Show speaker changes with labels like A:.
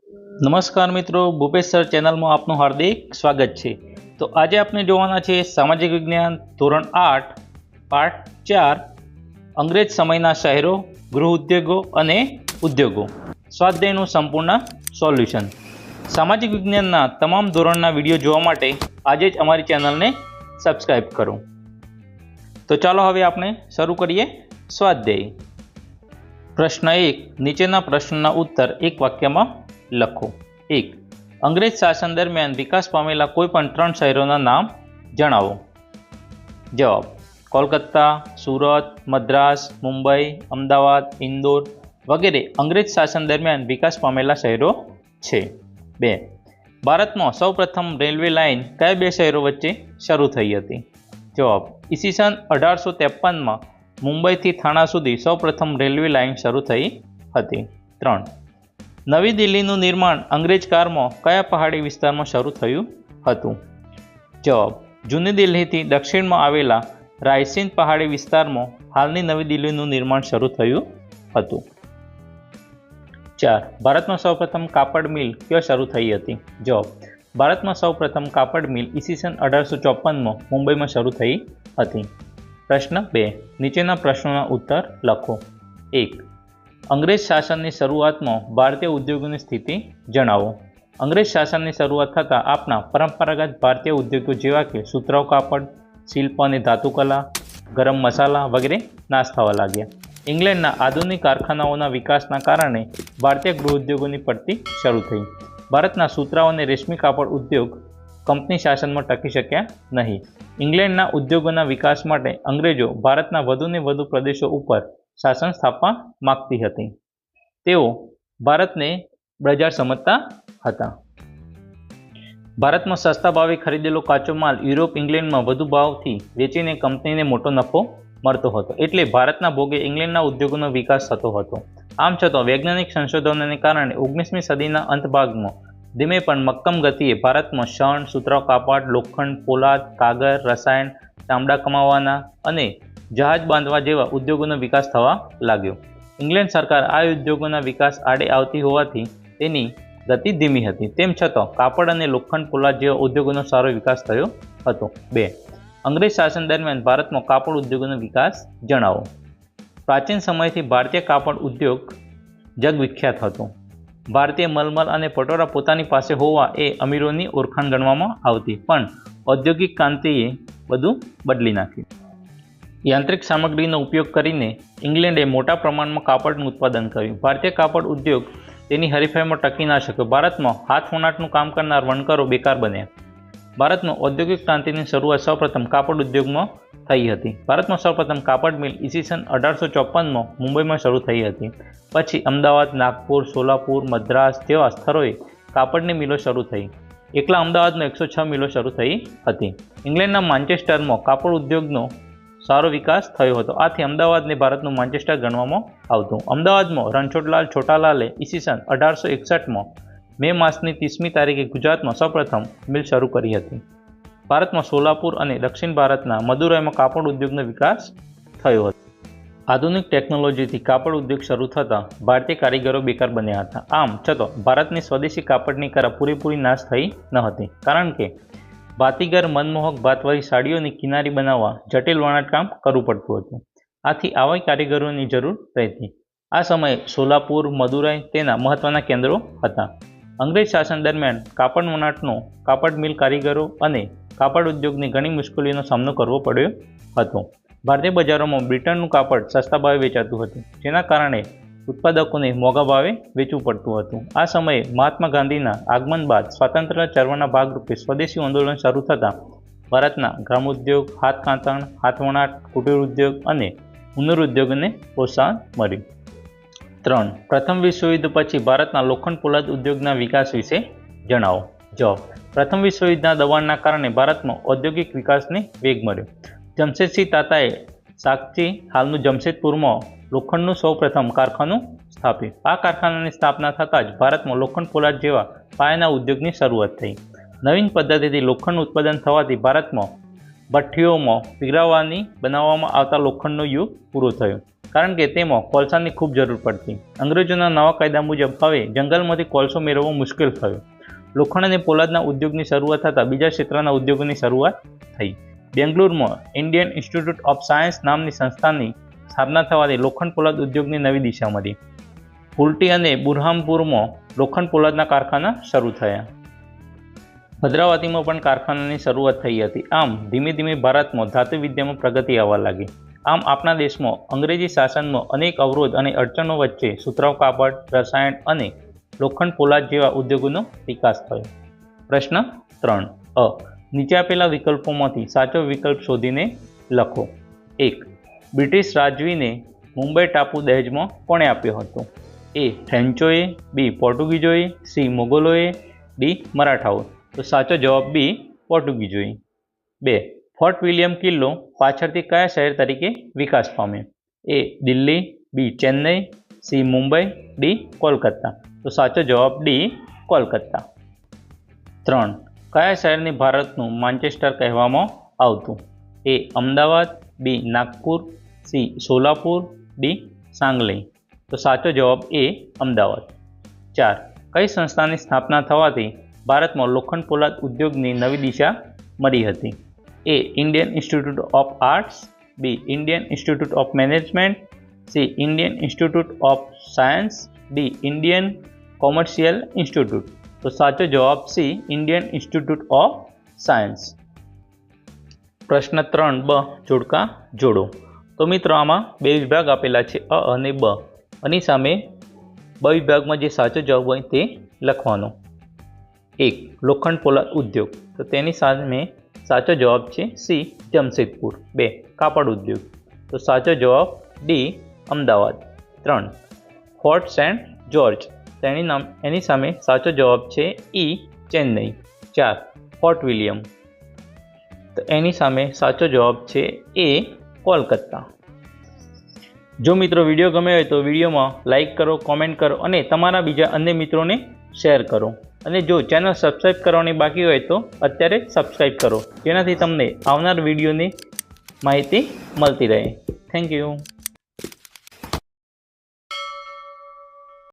A: નમસ્કાર મિત્રો, ભૂપેશ સર ચેનલમાં આપનું હાર્દિક સ્વાગત છે। તો આજે આપણે જોવાના છે સામાજિક વિજ્ઞાન ધોરણ 8 પાઠ 4 અંગ્રેજ સમયના શહેરો, ગૃહ ઉદ્યોગો અને ઉદ્યોગો સ્વાધ્યાયનું સંપૂર્ણ સોલ્યુશન। સામાજિક વિજ્ઞાનના તમામ ધોરણના વિડીયો જોવા માટે આજે જ અમારી ચેનલને સબસ્ક્રાઇબ કરો। તો ચાલો હવે આપણે શરૂ કરીએ સ્વાધ્યાય। પ્રશ્ન 1, નીચેના પ્રશ્નના ઉત્તર એક વાક્યમાં લખો। 1. અંગ્રેજ શાસન દરમિયાન વિકાસ પામેલા કોઈપણ 3 શહેરોના નામ જણાવો। જવાબ: કોલકાતા, સુરત, મદ્રાસ, મુંબઈ, અમદાવાદ, ઇન્દોર વગેરે અંગ્રેજ શાસન દરમિયાન વિકાસ પામેલા શહેરો છે। 2. ભારતમાં સૌપ્રથમ રેલવે લાઇન કયા 2 શહેરો વચ્ચે શરૂ થઈ હતી? જવાબ: ઈસવીસન 1853માં મુંબઈથી થાણા સુધી સૌપ્રથમ રેલવે લાઇન શરૂ થઈ હતી। 3. નવી દિલ્હીનું નિર્માણ અંગ્રેજ કાળમાં કયા પહાડી વિસ્તારમાં શરૂ થયું હતું? જવાબ: જૂની દિલ્હીથી દક્ષિણમાં આવેલા રાયસીન પહાડી વિસ્તારમાં હાલની નવી દિલ્હીનું નિર્માણ શરૂ થયું હતું। 4. ભારતમાં સૌપ્રથમ કાપડ મિલ ક્યાં શરૂ થઈ હતી? જવાબ: ભારતમાં સૌપ્રથમ કાપડ મિલ ઈસવીસન 1854માં મુંબઈમાં શરૂ થઈ હતી। પ્રશ્ન 2, નીચેના પ્રશ્નોના ઉત્તર લખો। 1. અંગ્રેજ શાસનની શરૂઆતમાં ભારતીય ઉદ્યોગોની સ્થિતિ જણાવો। અંગ્રેજ શાસનની શરૂઆત થતાં આપણા પરંપરાગત ભારતીય ઉદ્યોગો જેવા કે સુતરાઉ કાપડ, શિલ્પ અને ધાતુકલા, ગરમ મસાલા વગેરે નાશ થવા લાગ્યા। ઇંગ્લેન્ડના આધુનિક કારખાનાઓના વિકાસના કારણે ભારતીય ગૃહ ઉદ્યોગોની પડતી શરૂ થઈ। ભારતના સુતરાઉ અને રેશમી કાપડ ઉદ્યોગ કંપની શાસનમાં ટકી શક્યા નહીં। ઇંગ્લેન્ડના ઉદ્યોગોના વિકાસ માટે અંગ્રેજો ભારતના વધુને વધુ પ્રદેશો ઉપર શાસન સ્થાપવા માગતી હતી। તેઓ ભારતને બજાર સમજતા હતા। ભારતમાં સસ્તા ભાવે ખરીદેલો કાચો માલ યુરોપ ઇંગ્લેન્ડમાં વધુ ભાવથી વેચીને કંપનીને મોટો નફો મળતો હતો, એટલે ભારતના ભોગે ઇંગ્લેન્ડના ઉદ્યોગોનો વિકાસ થતો હતો। આમ છતાં વૈજ્ઞાનિક સંશોધનોને કારણે 19મી સદીના અંત ભાગમાં ધીમે પણ મક્કમ ગતિએ ભારતમાં શણ, સુતરાઉ કાપડ, લોખંડ, પોલાદ, કાગળ, રસાયણ, ચામડા કમાવાના અને જહાજ બાંધવા જેવા ઉદ્યોગોનો વિકાસ થવા લાગ્યો। ઇંગ્લેન્ડ સરકાર આ ઉદ્યોગોના વિકાસ આડે આવતી હોવાથી તેની ગતિ ધીમી હતી। તેમ છતાં કાપડ અને લોખંડ, પોલાદ જેવા ઉદ્યોગોનો સારો વિકાસ થયો હતો। 2. અંગ્રેજ શાસન દરમિયાન ભારતમાં કાપડ ઉદ્યોગોનો વિકાસ જણાવો। પ્રાચીન સમયથી ભારતીય કાપડ ઉદ્યોગ જગવિખ્યાત હતો। ભારતીય મલમલ અને પટોળા પોતાની પાસે હોવા એ અમીરોની ઓળખાણ ગણવામાં આવતી, પણ ઔદ્યોગિક ક્રાંતિએ બધું બદલી નાખ્યું। યાંત્રિક સામગ્રીનો ઉપયોગ કરીને ઇંગ્લેન્ડે મોટા પ્રમાણમાં કાપડનું ઉત્પાદન કર્યું। ભારતીય કાપડ ઉદ્યોગ તેની હરીફાઈમાં ટકી ના શક્યો। ભારતમાં હાથ વણાટનું કામ કરનાર વણકરો બેકાર બન્યા। ભારતમાં ઔદ્યોગિક ક્રાંતિની શરૂઆત સૌપ્રથમ કાપડ ઉદ્યોગમાં થઈ હતી। ભારતમાં સૌપ્રથમ કાપડ મિલ ઈસવીસન 1854માં મુંબઈમાં શરૂ થઈ હતી। પછી અમદાવાદ, નાગપુર, સોલાપુર, મદ્રાસ જેવા સ્થળોએ કાપડની મિલો શરૂ થઈ। એકલા અમદાવાદમાં 106 મિલો શરૂ થઈ હતી। ઇંગ્લેન્ડના માન્ચેસ્ટરમાં કાપડ ઉદ્યોગનો સારો વિકાસ થયો હતો, આથી અમદાવાદને ભારતનું માન્ચેસ્ટર ગણવામાં આવતું। અમદાવાદમાં રણછોડલાલ છોટાલાલે ઈસવીસન 1861માં મે માસની 30મી તારીખે ગુજરાતમાં સૌપ્રથમ મિલ શરૂ કરી હતી। ભારતમાં સોલાપુર અને દક્ષિણ ભારતના મદુરાઈમાં કાપડ ઉદ્યોગનો વિકાસ થયો હતો। આધુનિક ટેકનોલોજીથી કાપડ ઉદ્યોગ શરૂ થતાં ભારતીય કારીગરો બેકાર બન્યા હતા। આમ છતાં ભારતની સ્વદેશી કાપડની કળા પૂરેપૂરી નાશ થઈ ન હતી, કારણ કે ભાતીગર મનમોહક ભાતવાળી સાડીઓની કિનારી બનાવવા જટિલ વણાટકામ કરવું પડતું હતું, આથી આવા કારીગરોની જરૂર રહેતી। આ સમયે સોલાપુર, મદુરાઈ તેના મહત્વના કેન્દ્રો હતા। અંગ્રેજ શાસન દરમિયાન કાપડ વણાટનો કાપડ મિલ કારીગરો અને કાપડ ઉદ્યોગની ઘણી મુશ્કેલીઓનો સામનો કરવો પડ્યો હતો। ભારતીય બજારોમાં બ્રિટનનું કાપડ સસ્તા ભાવે વેચાતું હતું, જેના કારણે ઉત્પાદકોને મોંઘા ભાવે વેચવું પડતું હતું। આ સમયે મહાત્મા ગાંધીના આગમન બાદ સ્વાતંત્ર્ય ચળવળના ભાગરૂપે સ્વદેશી આંદોલન શરૂ થતાં ભારતના ગ્રામોદ્યોગ, હાથકાંતણ, હાથવણાટ, કુટીર ઉદ્યોગ અને ઉનર ઉદ્યોગને પ્રોત્સાહન મળ્યું। 3. પ્રથમ વિશ્વયુદ્ધ પછી ભારતના લોખંડ પોલાદ ઉદ્યોગના વિકાસ વિશે જણાવો। જવાબ: પ્રથમ વિશ્વયુદ્ધના દબાણના કારણે ભારતમાં ઔદ્યોગિક વિકાસને વેગ મળ્યો। જમશેદસિંહ તાતાએ સાગચી, હાલનું જમશેદપુરમાં લોખંડનું સૌપ્રથમ કારખાનું સ્થાપ્યું। આ કારખાનાની સ્થાપના થતાં જ ભારતમાં લોખંડ પોલાદ જેવા પાયાના ઉદ્યોગની શરૂઆત થઈ। નવીન પદ્ધતિથી લોખંડનું ઉત્પાદન થવાથી ભારતમાં ભઠ્ઠીઓમાં પીગળાવવાની બનાવવામાં આવતા લોખંડનો યુગ પૂરો થયો, કારણ કે તેમાં કોલસાની ખૂબ જરૂર પડતી. અંગ્રેજોના નવા કાયદા મુજબ હવે જંગલમાંથી કોલસો મેળવવો મુશ્કેલ થયો. લોખંડ અને પોલાદના ઉદ્યોગની શરૂઆત થતાં બીજા ક્ષેત્રના ઉદ્યોગોની શરૂઆત થઈ. બેંગ્લોરમાં ઇન્ડિયન ઇન્સ્ટિટ્યૂટ ઓફ સાયન્સ નામની સંસ્થાની સ્થાપના થવાથી લોખંડ પોલાદ ઉદ્યોગની નવી દિશા મળી. કુલ્ટી અને બુરહાનપુરમાં લોખંડ પોલાદના કારખાના શરૂ થયા. ભદ્રાવતીમાં પણ કારખાનાની શરૂઆત થઈ હતી. આમ ધીમે ધીમે ભારતમાં ધાતુ વિદ્યામાં પ્રગતિ આવવા લાગી. આમ આપણા દેશમાં અંગ્રેજી શાસનમાં અનેક અવરોધ અને અડચણો વચ્ચે સુતરાઉ કાપડ, રસાયણ અને લોખંડ પોલાદ જેવા ઉદ્યોગોનો વિકાસ થયો. પ્રશ્ન 3 અ. નીચે આપેલા વિકલ્પોમાંથી સાચો વિકલ્પ શોધીને લખો. 1. બ્રિટિશ રાજવીને મુંબઈ ટાપુ દહેજમાં કોણે આપ્યો હતો? એ. ફ્રેન્ચોએ, બી. પોર્ટુગીઝોએ, સી. મોગલોએ, ડી. મરાઠાઓ. તો સાચો જવાબ બી. પોર્ટુગીઝોએ. 2. ફોર્ટ વિલિયમ કિલ્લો પાછળથી કયા શહેર તરીકે વિકાસ પામ્યો? એ. દિલ્હી, બી. ચેન્નઈ, સી. મુંબઈ, ડી. કોલકાતા. તો સાચો જવાબ ડી. કોલકાતા. 3. કયા શહેરને ભારતનું માન્ચેસ્ટર કહેવામાં આવતું? એ. અમદાવાદ, બી. નાગપુર, સી. સોલાપુર, ડી. સાંગલી. તો સાચો જવાબ એ. અમદાવાદ. 4. કઈ સંસ્થાની સ્થાપના થવાથી ભારતમાં લોખંડ પોલાદ ઉદ્યોગની નવી દિશા મળી હતી? A. Indian institute of arts, B. Indian institute of management, C. Indian institute of science, D. Indian commercial institute. તો સાચો જવાબ C. Indian institute of science. પ્રશ્ન 3 બ. જોડકા જોડો. તો મિત્રો આમાં બે વિભાગ આપેલા છે, અ અને બ. આની સામે બ વિભાગમાં જે સાચો જવાબ હોય તે લખવાનો. 1. લોખંડ પોલાદ ઉદ્યોગ. તો તેની સામે સાચો જવાબ છે સી. જમશેદપુર. 2. કાપડ ઉદ્યોગ. તો સાચો જવાબ ડી. અમદાવાદ. 3. ફોર્ટ સેન્ટ જોર્જ. એની સામે સાચો જવાબ છે ઈ. ચેન્નઈ. 4. Fort William. તો એની સામે સાચો જવાબ છે એ. કોલકાતા. જો મિત્રો વિડીયો ગમ્યો હોય તો વિડીયોમાં લાઇક કરો, કોમેન્ટ કરો અને તમારા બીજા અન્ય મિત્રોને શેર કરો. અને જો ચેનલ સબસ્ક્રાઈબ કરવાની બાકી હોય તો અત્યારે સબસ્ક્રાઈબ કરો, જેનાથી તમને આવનાર વિડીયોની માહિતી મળતી રહે. Thank you.